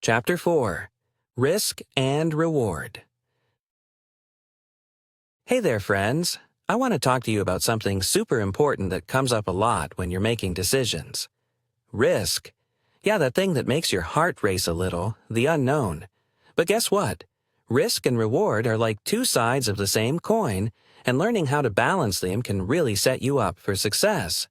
Chapter 4. Risk and Reward. Hey there, friends. I want to talk to you about something super important that comes up a lot when you're making decisions. Risk. Yeah, that thing that makes your heart race a little, the unknown. But guess what? Risk and reward are like two sides of the same coin, and learning how to balance them can really set you up for success.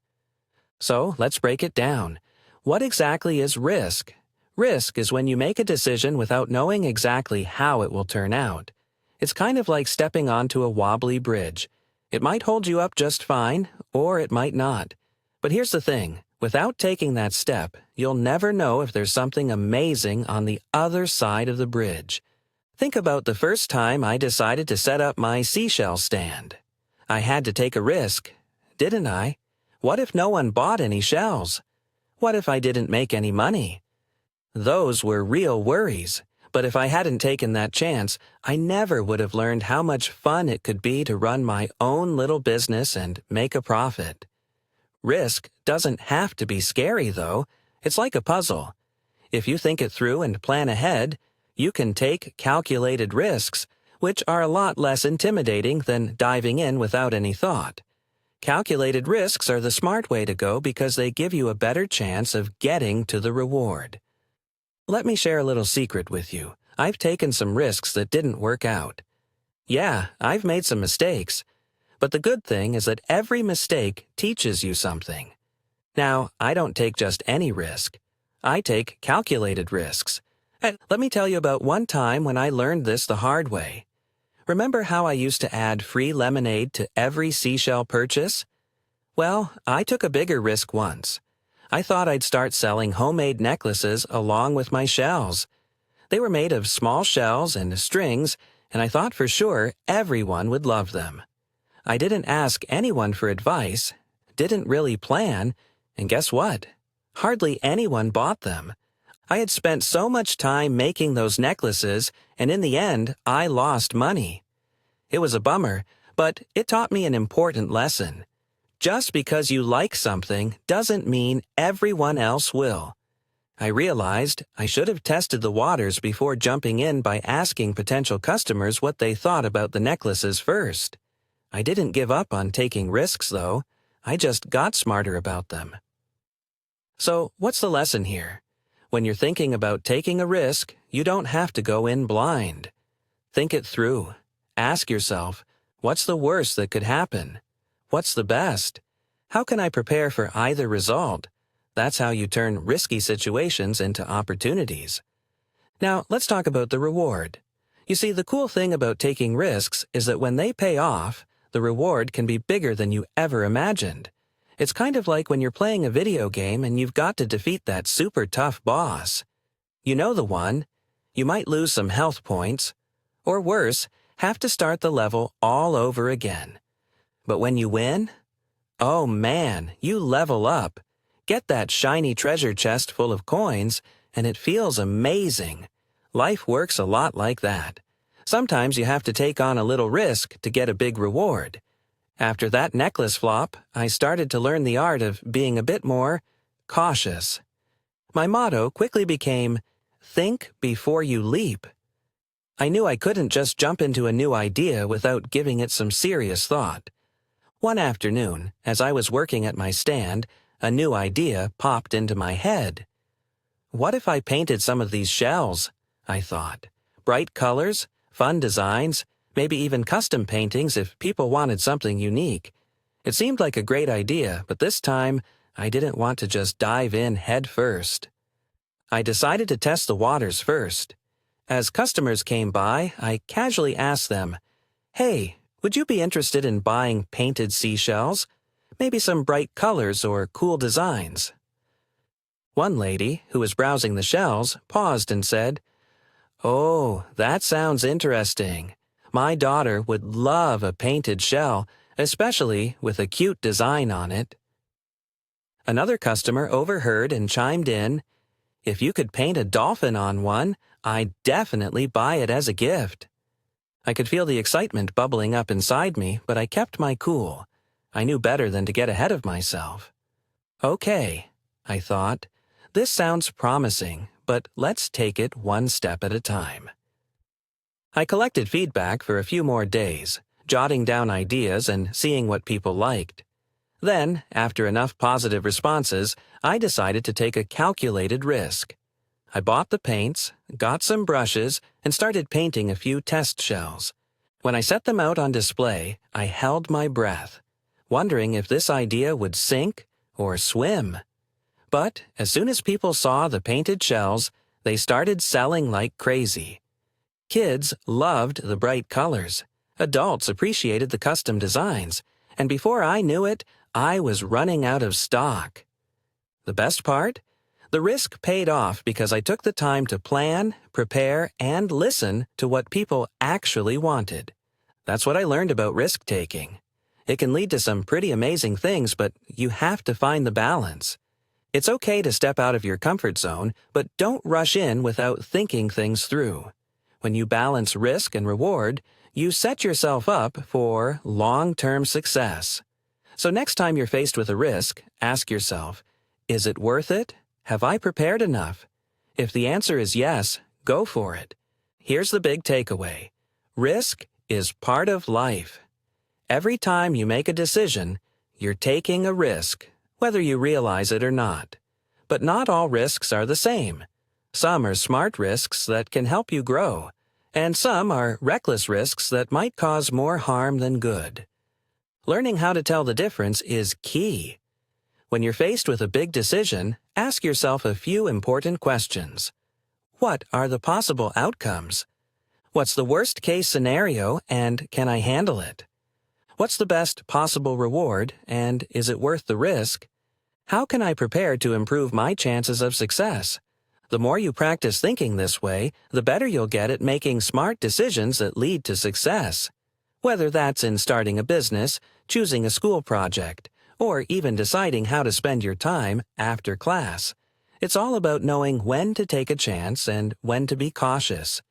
So, let's break it down. What exactly is risk? Risk is when you make a decision without knowing exactly how it will turn out. It's kind of like stepping onto a wobbly bridge. It might hold you up just fine, or it might not. But here's the thing. Without taking that step, you'll never know if there's something amazing on the other side of the bridge. Think about the first time I decided to set up my seashell stand. I had to take a risk, didn't I? What if no one bought any shells? What if I didn't make any money? Those were real worries, but if I hadn't taken that chance, I never would have learned how much fun it could be to run my own little business and make a profit. Risk doesn't have to be scary, though. It's like a puzzle. If you think it through and plan ahead, you can take calculated risks, which are a lot less intimidating than diving in without any thought. Calculated risks are the smart way to go because they give you a better chance of getting to the reward. Let me share a little secret with you. I've taken some risks that didn't work out. Yeah, I've made some mistakes. But the good thing is that every mistake teaches you something. Now, I don't take just any risk. I take calculated risks. Let me tell you about one time when I learned this the hard way. Remember how I used to add free lemonade to every seashell purchase? Well, I took a bigger risk once. I thought I'd start selling homemade necklaces along with my shells. They were made of small shells and strings, and I thought for sure everyone would love them. I didn't ask anyone for advice, didn't really plan, and guess what? Hardly anyone bought them. I had spent so much time making those necklaces, and in the end, I lost money. It was a bummer, but it taught me an important lesson. Just because you like something doesn't mean everyone else will. I realized I should have tested the waters before jumping in by asking potential customers what they thought about the necklaces first. I didn't give up on taking risks, though. I just got smarter about them. So, what's the lesson here? When you're thinking about taking a risk, you don't have to go in blind. Think it through. Ask yourself, what's the worst that could happen? What's the best? How can I prepare for either result? That's how you turn risky situations into opportunities. Now, let's talk about the reward. You see, the cool thing about taking risks is that when they pay off, the reward can be bigger than you ever imagined. It's kind of like when you're playing a video game and you've got to defeat that super tough boss. You know the one. You might lose some health points. Or worse, have to start the level all over again. But when you win, oh man, you level up. Get that shiny treasure chest full of coins, and it feels amazing. Life works a lot like that. Sometimes you have to take on a little risk to get a big reward. After that necklace flop, I started to learn the art of being a bit more cautious. My motto quickly became, think before you leap. I knew I couldn't just jump into a new idea without giving it some serious thought. One afternoon, as I was working at my stand, a new idea popped into my head. What if I painted some of these shells? I thought. Bright colors, fun designs, maybe even custom paintings if people wanted something unique. It seemed like a great idea, but this time, I didn't want to just dive in head first. I decided to test the waters first. As customers came by, I casually asked them, "Hey, would you be interested in buying painted seashells? Maybe some bright colors or cool designs?" One lady, who was browsing the shells, paused and said, "Oh, that sounds interesting. My daughter would love a painted shell, especially with a cute design on it." Another customer overheard and chimed in, "If you could paint a dolphin on one, I'd definitely buy it as a gift." I could feel the excitement bubbling up inside me, but I kept my cool. I knew better than to get ahead of myself. Okay, I thought, this sounds promising, but let's take it one step at a time. I collected feedback for a few more days, jotting down ideas and seeing what people liked. Then, after enough positive responses, I decided to take a calculated risk. I bought the paints, got some brushes, and started painting a few test shells. When I set them out on display, I held my breath, wondering if this idea would sink or swim. But as soon as people saw the painted shells, they started selling like crazy. Kids loved the bright colors. Adults appreciated the custom designs. And before I knew it, I was running out of stock. The best part? The risk paid off because I took the time to plan, prepare, and listen to what people actually wanted. That's what I learned about risk-taking. It can lead to some pretty amazing things, but you have to find the balance. It's okay to step out of your comfort zone, but don't rush in without thinking things through. When you balance risk and reward, you set yourself up for long-term success. So next time you're faced with a risk, ask yourself, is it worth it? Have I prepared enough? If the answer is yes, go for it. Here's the big takeaway. Risk is part of life. Every time you make a decision, you're taking a risk, whether you realize it or not. But not all risks are the same. Some are smart risks that can help you grow, and some are reckless risks that might cause more harm than good. Learning how to tell the difference is key. When you're faced with a big decision, ask yourself a few important questions. What are the possible outcomes? What's the worst-case scenario, and can I handle it? What's the best possible reward, and is it worth the risk? How can I prepare to improve my chances of success? The more you practice thinking this way, the better you'll get at making smart decisions that lead to success. Whether that's in starting a business, choosing a school project, or even deciding how to spend your time after class. It's all about knowing when to take a chance and when to be cautious.